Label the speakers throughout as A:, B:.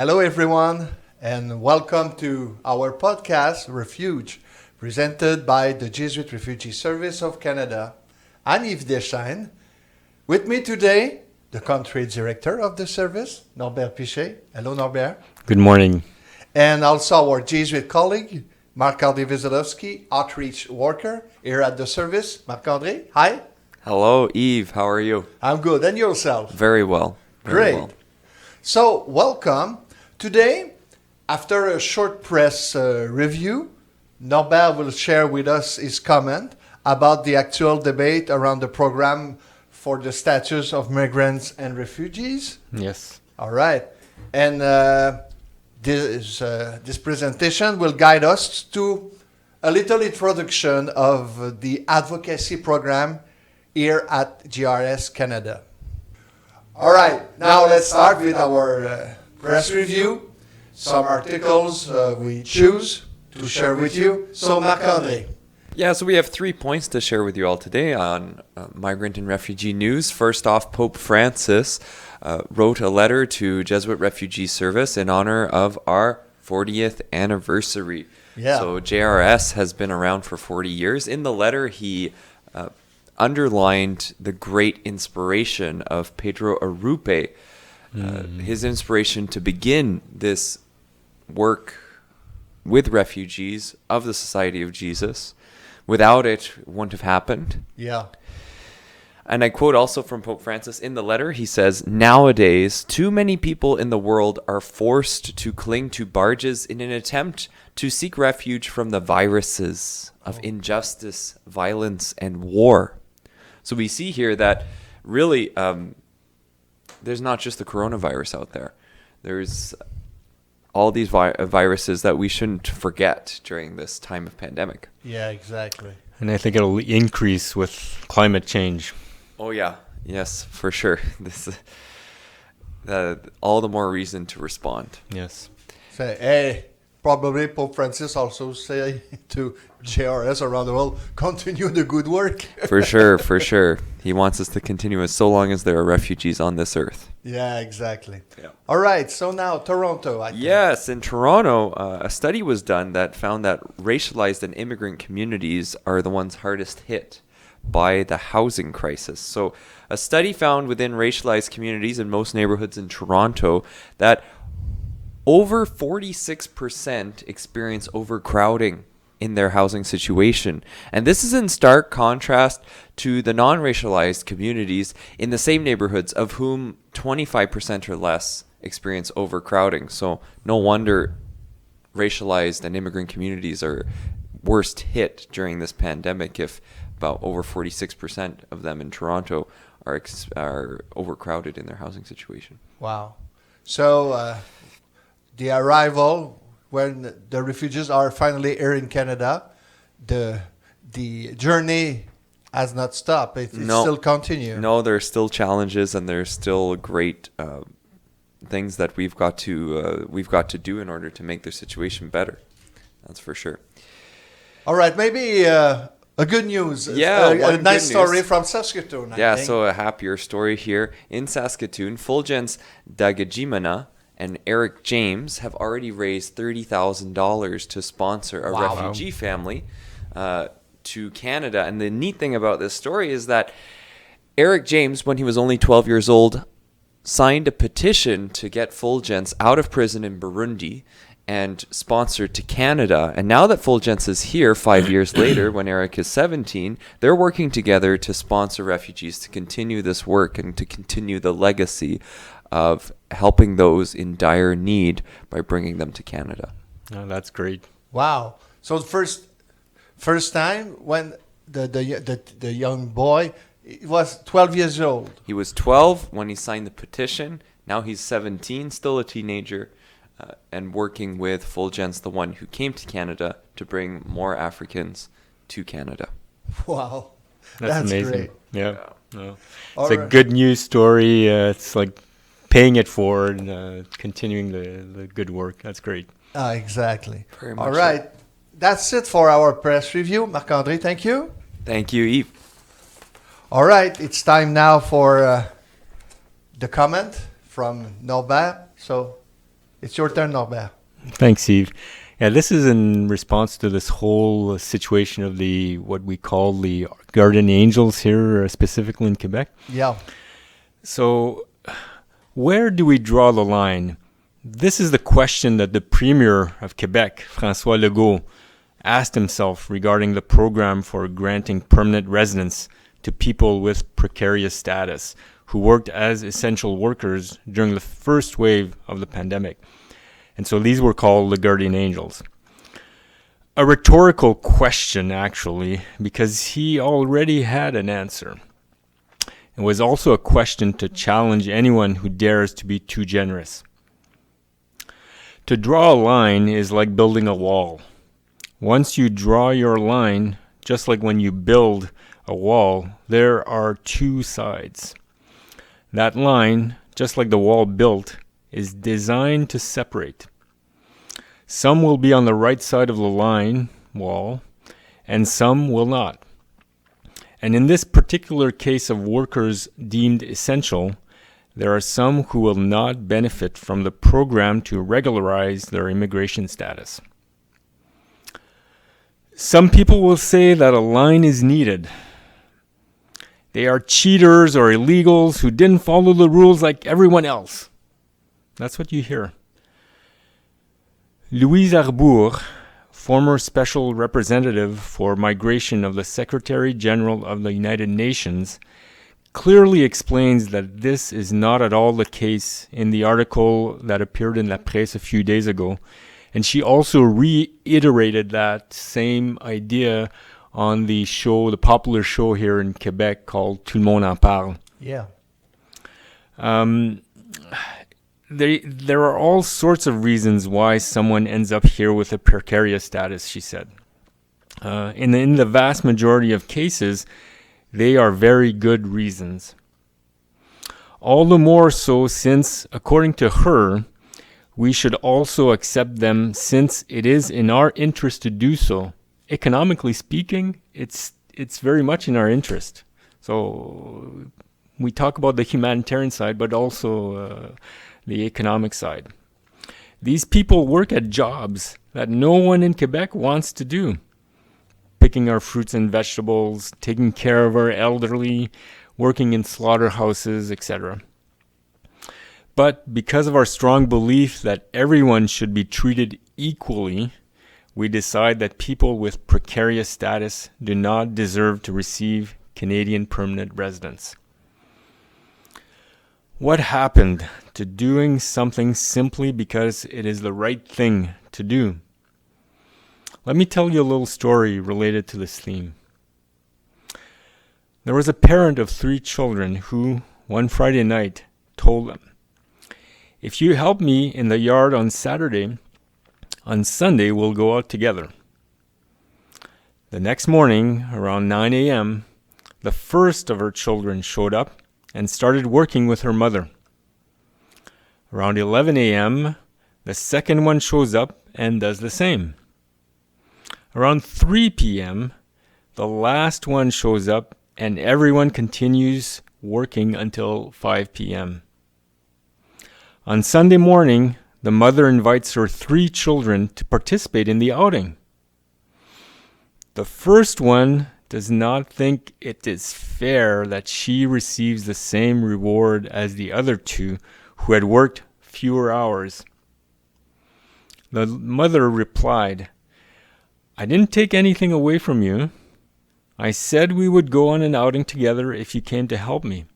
A: Hello, everyone, and welcome to our podcast, Refuge, presented by the Jesuit Refugee Service of Canada. I'm Yves Deschênes. With me today, the country director of the service, Norbert Pichet. Hello, Norbert.
B: Good morning.
A: And also our Jesuit colleague, Marc-André Wieselowski, outreach worker here at the service. Marc-André, hi.
C: Hello, Yves. How are you?
A: I'm good. And yourself?
C: Very well.
A: Great. So, welcome. Today, after a short press review, Norbert will share with us his comment about the actual debate around the program for the status of migrants and refugees.
B: Yes.
A: All right. And this presentation will guide us to a little introduction of the advocacy program here at JRS Canada. All right. Now let's start with our press review. Some articles we choose to share with you. So, Marc-André.
C: Yeah, so we have 3 points to share with you all today on migrant and refugee news. First off, Pope Francis wrote a letter to Jesuit Refugee Service in honor of our 40th anniversary.
A: Yeah.
C: So JRS has been around for 40 years. In the letter, he underlined the great inspiration of Pedro Arrupe, his inspiration to begin this work with refugees of the Society of Jesus. Without it, it wouldn't have happened.
A: Yeah.
C: And I quote also from Pope Francis in the letter. He says, "Nowadays, too many people in the world are forced to cling to barges in an attempt to seek refuge from the viruses of injustice, violence, and war." So we see here that really there's not just the coronavirus out there. There's all these viruses that we shouldn't forget during this time of pandemic.
A: Yeah, exactly.
B: And I think it'll increase with climate change.
C: Oh yeah, yes, for sure. This all the more reason to respond.
B: Yes.
A: Say, hey, probably Pope Francis also say to JRS around the world, continue the good work.
C: For sure, for sure. He wants us to continue as so long as there are refugees on this earth.
A: Yeah, exactly.
C: Yeah.
A: All right, so now Toronto, I think.
C: Yes, in Toronto, a study was done that found that racialized and immigrant communities are the ones hardest hit by the housing crisis. So a study found within racialized communities in most neighborhoods in Toronto that over 46% experience overcrowding in their housing situation. And this is in stark contrast to the non-racialized communities in the same neighborhoods, of whom 25% or less experience overcrowding. So no wonder racialized and immigrant communities are worst hit during this pandemic, if about over 46% of them in Toronto are overcrowded in their housing situation.
A: Wow. So the arrival, when the refugees are finally here in Canada, the journey has not stopped. It still continues.
C: No, there are still challenges, and there's still great things that we've got to do in order to make their situation better. That's for sure.
A: All right, maybe a good news.
C: Yeah,
A: a
C: one
A: nice
C: good
A: story
C: news.
A: from Saskatoon.
C: Yeah,
A: I think.
C: so a happier story here. In Saskatoon, Fulgence Dagajimana and Eric James have already raised $30,000 to sponsor a refugee family to Canada. And the neat thing about this story is that Eric James, when he was only 12 years old, signed a petition to get Fulgence out of prison in Burundi and sponsored to Canada. And now that Fulgence is here 5 years later, when Eric is 17, they're working together to sponsor refugees to continue this work and to continue the legacy of helping those in dire need by bringing them to Canada.
B: Oh, that's great.
A: Wow. So the first time when the young boy, he was 12 years old.
C: He was 12 when he signed the petition. Now he's 17, still a teenager, and working with Fulgence, the one who came to Canada, to bring more Africans to Canada.
A: Wow.
B: That's amazing.
A: Great.
B: Yeah. No.
A: All
B: It's a
A: right.
B: good news story. It's like paying it forward, continuing the good work. That's great.
A: Exactly.
C: Very much
A: All right. That's it for our press review. Marc-André, thank you.
C: Thank you, Yves.
A: All right. It's time now for the comment from Norbert. So It's your turn, Norbert.
B: Thanks, Steve. Yeah, this is in response to this whole situation of the what we call the guardian angels here, specifically in Quebec.
A: Yeah.
B: So, where do we draw the line? This is the question that the Premier of Quebec, François Legault, asked himself regarding the program for granting permanent residence to people with precarious status who worked as essential workers during the first wave of the pandemic. And so these were called the guardian angels. A rhetorical question, actually, because he already had an answer. It was also a question to challenge anyone who dares to be too generous. To draw a line is like building a wall. Once you draw your line, just like when you build a wall, there are two sides. That line, just like the wall built, is designed to separate. Some will be on the right side of the line, wall, and some will not. And in this particular case of workers deemed essential, there are some who will not benefit from the program to regularize their immigration status. Some people will say that a line is needed. They are cheaters or illegals who didn't follow the rules like everyone else. That's what you hear. Louise Arbour, former special representative for migration of the Secretary General of the United Nations, clearly explains that this is not at all the case in the article that appeared in La Presse a few days ago. And she also reiterated that same idea on the show, the popular show here in Quebec called Tout le monde en parle.
A: Yeah.
B: There are all sorts of reasons why someone ends up here with a precarious status, she said. In the vast majority of cases, they are very good reasons. All the more so since, according to her, we should also accept them since it is in our interest to do so. Economically speaking, it's very much in our interest. So we talk about the humanitarian side, but also the economic side. These people work at jobs that no one in Quebec wants to do. Picking our fruits and vegetables, taking care of our elderly, working in slaughterhouses, etc. But because of our strong belief that everyone should be treated equally, we decide that people with precarious status do not deserve to receive Canadian permanent residence. What happened to doing something simply because it is the right thing to do? Let me tell you a little story related to this theme. There was a parent of 3 children who, one Friday night, told them, "If you help me in the yard on Saturday, on Sunday we'll go out together." The next morning, around 9 a.m., the first of her children showed up and started working with her mother. Around 11 a.m., the second one shows up and does the same. Around 3 p.m., the last one shows up and everyone continues working until 5 p.m. On Sunday morning, the mother invites her 3 children to participate in the outing. The first one does not think it is fair that she receives the same reward as the other 2 who had worked fewer hours. The mother replied, "I didn't take anything away from you. I said we would go on an outing together if you came to help me.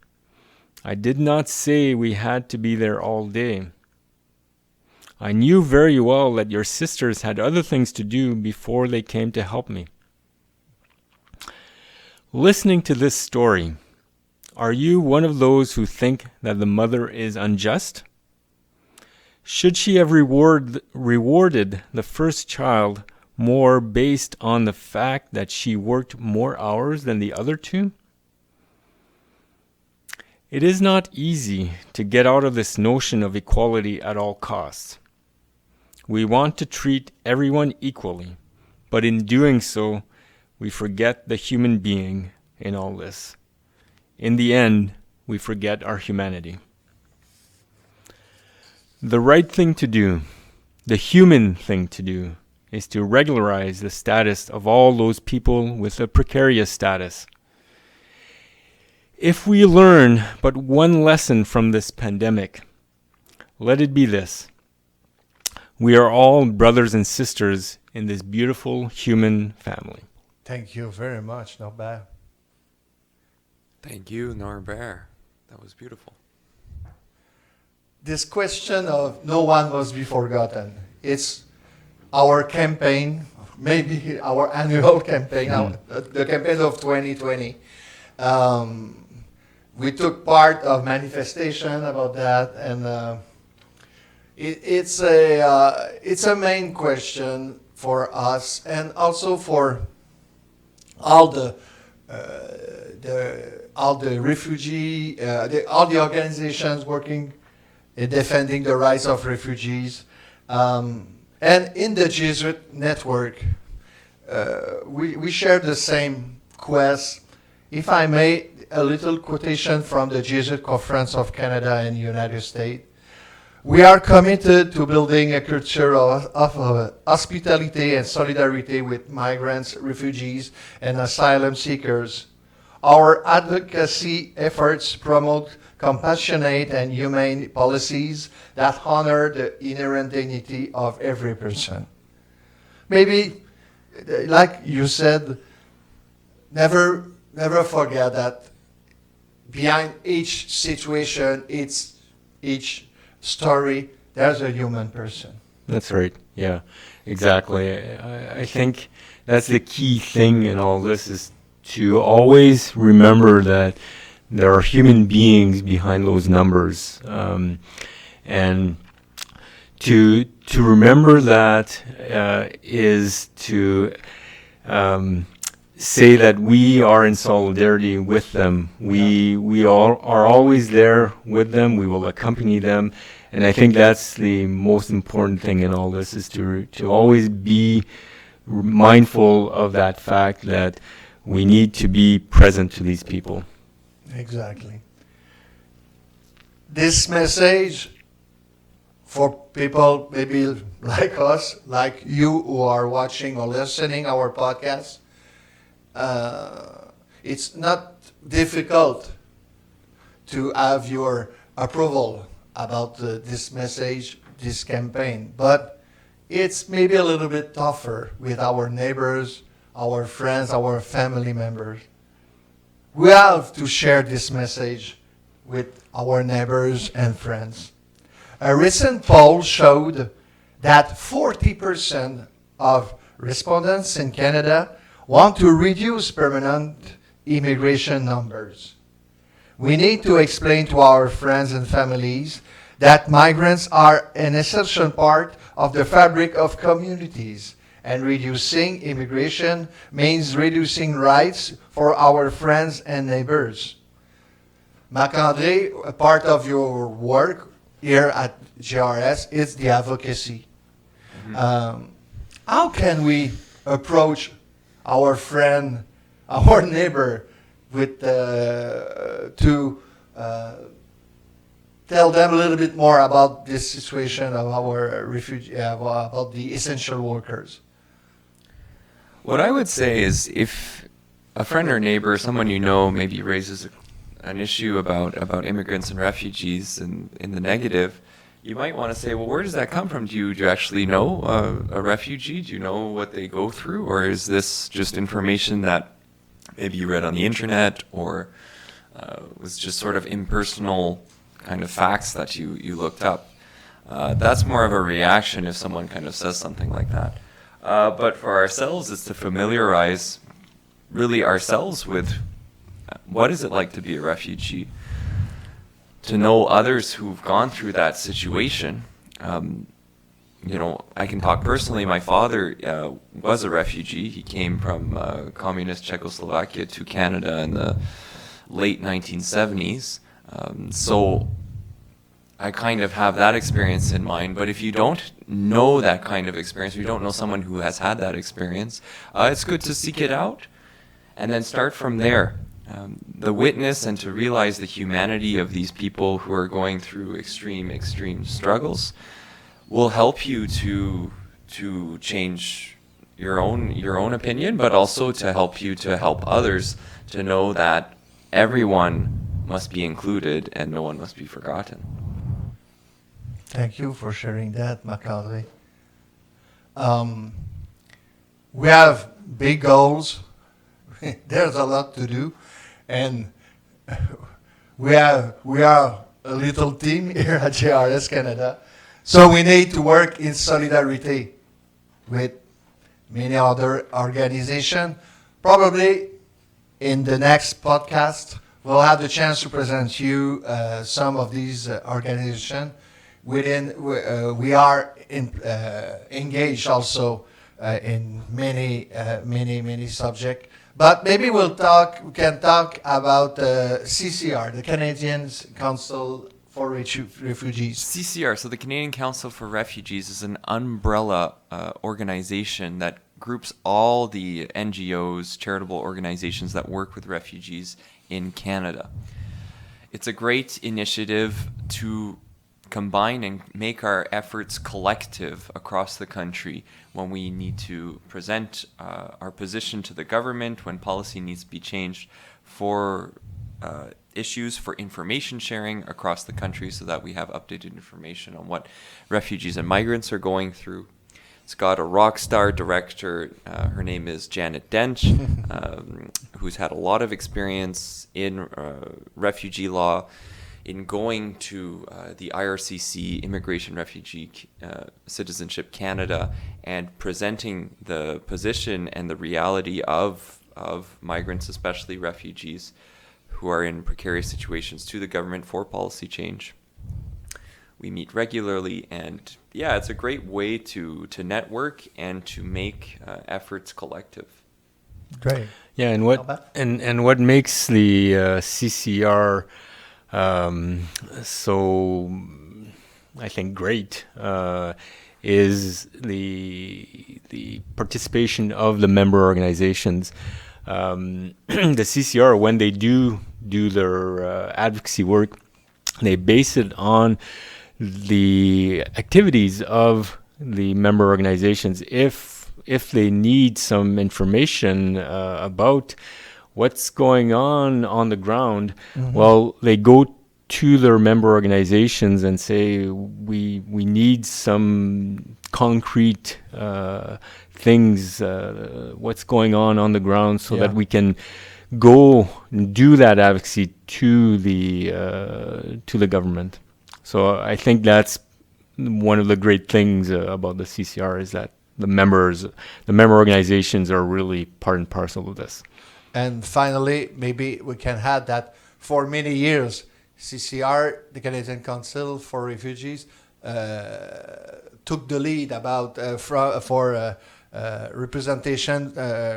B: I did not say we had to be there all day. I knew very well that your sisters had other things to do before they came to help me." Listening to this story, are you one of those who think that the mother is unjust? Should she have rewarded the first child more based on the fact that she worked more hours than the other 2? It is not easy to get out of this notion of equality at all costs. We want to treat everyone equally, but in doing so, we forget the human being in all this. In the end, we forget our humanity. The right thing to do, the human thing to do, is to regularize the status of all those people with a precarious status. If we learn but one lesson from this pandemic, let it be this: we are all brothers and sisters in this beautiful human family.
A: Thank you very much, Norbert.
C: Thank you, Norbert. That was beautiful.
A: This question of no one must be forgotten. It's our campaign, maybe our annual campaign, the campaign of 2020. We took part of manifestation about that, and it's a main question for us, and also for all the refugee, all the organizations working in defending the rights of refugees, and in the Jesuit network, we share the same quest. If I may, a little quotation from the Jesuit Conference of Canada and United States. We are committed to building a culture of hospitality and solidarity with migrants, refugees, and asylum seekers. Our advocacy efforts promote compassionate and humane policies that honor the inherent dignity of every person. Maybe, like you said, never forget that behind each situation, each story, there's a human person.
B: That's right. Yeah, exactly. I think that's the key thing in all this, is to always remember that there are human beings behind those numbers, and to remember that is to say that we are in solidarity with them. We all are always there with them. We will accompany them, and I think that's the most important thing in all this, is to always be mindful of that fact that we need to be present to these people.
A: Exactly. This message for people maybe like us, like you who are watching or listening our podcast, it's not difficult to have your approval about this message, this campaign, but it's maybe a little bit tougher with our neighbors, our friends, our family members. We have to share this message with our neighbors and friends. A recent poll showed that 40% of respondents in Canada want to reduce permanent immigration numbers. We need to explain to our friends and families that migrants are an essential part of the fabric of communities, and reducing immigration means reducing rights for our friends and neighbors. Marc-André, a part of your work here at JRS is the advocacy. Mm-hmm. How can we approach our friend, our neighbor, with to tell them a little bit more about this situation of our refugee, about the essential workers?
C: What I would say is, if a friend or neighbor, someone you know, maybe raises an issue about immigrants and refugees in the negative, you might want to say, well, where does that come from? Do you actually know a refugee? Do you know what they go through? Or is this just information that maybe you read on the internet, or was just sort of impersonal kind of facts that you looked up? That's more of a reaction if someone kind of says something like that. But for ourselves, it's to familiarize really ourselves with what is it like to be a refugee, to know others who've gone through that situation. I can talk personally. My father was a refugee. He came from communist Czechoslovakia to Canada in the late 1970s. So I kind of have that experience in mind. But if you don't know that kind of experience, if you don't know someone who has had that experience, it's good to seek it out and then start from there. the witness and to realize the humanity of these people who are going through extreme struggles will help you to change your own opinion, but also to help you to help others to know that everyone must be included and no one must be forgotten.
A: Thank you for sharing that, Marc-André. We have big goals. There's a lot to do, and we are a little team here at JRS Canada, so we need to work in solidarity with many other organizations. Probably in the next podcast, we'll have the chance to present you some of these organizations. We are engaged also in many subjects. But maybe we can talk about CCR, the Canadian Council for Refugees.
C: CCR, so the Canadian Council for Refugees, is an umbrella organization that groups all the NGOs, charitable organizations that work with refugees in Canada. It's a great initiative to combine and make our efforts collective across the country when we need to present our position to the government, when policy needs to be changed, for issues, for information sharing across the country so that we have updated information on what refugees and migrants are going through. It's got a rock star director. Her name is Janet Dench, who's had a lot of experience in refugee law, in going to the IRCC, Immigration, Refugee, Citizenship Canada, and presenting the position and the reality of migrants, especially refugees, who are in precarious situations to the government for policy change. We meet regularly, and yeah, it's a great way to network and to make efforts collective.
A: Great.
B: Yeah, and what makes the CCR so I think great is the participation of the member organizations. The CCR, when they do their advocacy work, they base it on the activities of the member organizations. If they need some information about what's going on the ground, well, they go to their member organizations and say, we need some concrete things, what's going on the ground, so that we can go and do that advocacy to the government. So I think that's one of the great things about the CCR, is that the member organizations are really part and parcel of this.
A: And finally, maybe we can add that for many years, CCR, the Canadian Council for Refugees, took the lead about for representation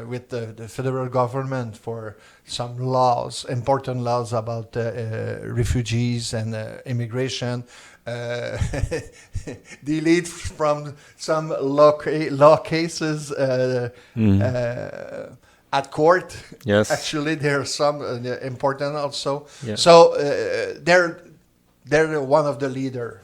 A: with the federal government for some laws, important laws about refugees and immigration. They lead from some law cases at court.
B: Yes.
A: Actually, there are some important also.
B: Yeah.
A: So they're one of the leader.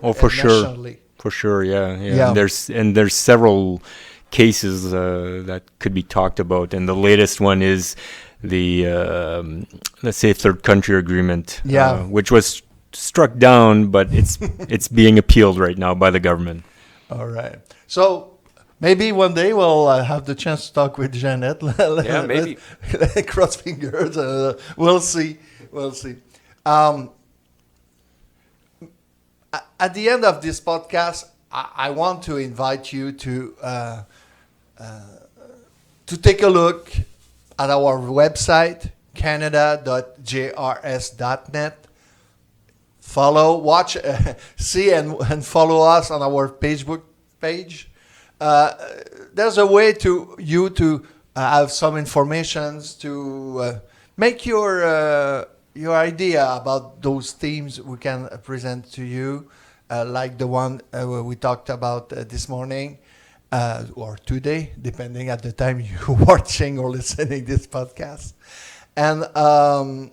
B: Oh, for sure.
A: Nationally.
B: For sure, yeah.
A: Yeah.
B: And there's several cases that could be talked about, and the latest one is the let's say third country agreement, which was struck down, but it's being appealed right now by the government.
A: All right. So maybe one day we'll have the chance to talk with Janet.
C: Yeah, maybe.
A: Cross fingers. We'll see. At the end of this podcast, I want to invite you to take a look at our website, canada.jrs.net. Follow, watch, see, and follow us on our Facebook page. There's a way to have some informations to make your idea about those themes we can present to you, like the one we talked about this morning or today, depending at the time you're watching or listening this podcast. And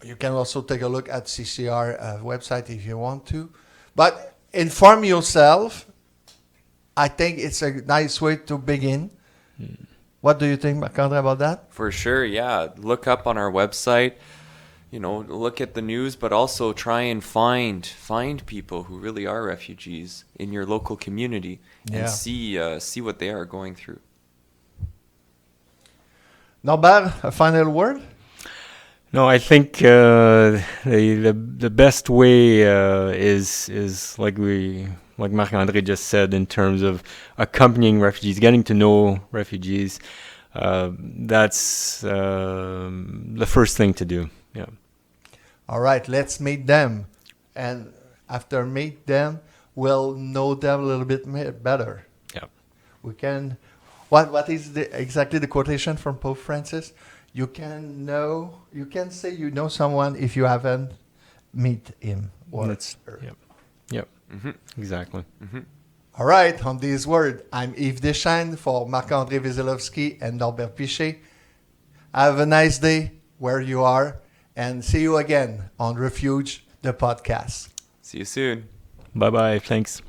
A: you can also take a look at CCR website if you want to. But inform yourself. I think it's a nice way to begin. What do you think, Marc-André, about that?
C: For sure, yeah. Look up on our website, look at the news, but also try and find people who really are refugees in your local community and see what they are going through.
A: Norbert, a final word?
B: No, I think the best way is like Marc-André just said, in terms of accompanying refugees, getting to know refugees. That's the first thing to do. Yeah.
A: All right, let's meet them. And after meet them, we'll know them a little bit better.
B: Yeah.
A: We can... What is exactly the quotation from Pope Francis? You can say you know someone if you haven't met him or her.
B: Yep. Yep. Mm-hmm. Exactly.
C: Mm-hmm.
A: All right, on these words, I'm Yves Deschênes for Marc-André Wieselowski and Norbert Pichet. Have a nice day where you are, and see you again on Refuge, the podcast.
C: See you soon.
B: Bye-bye. Thanks.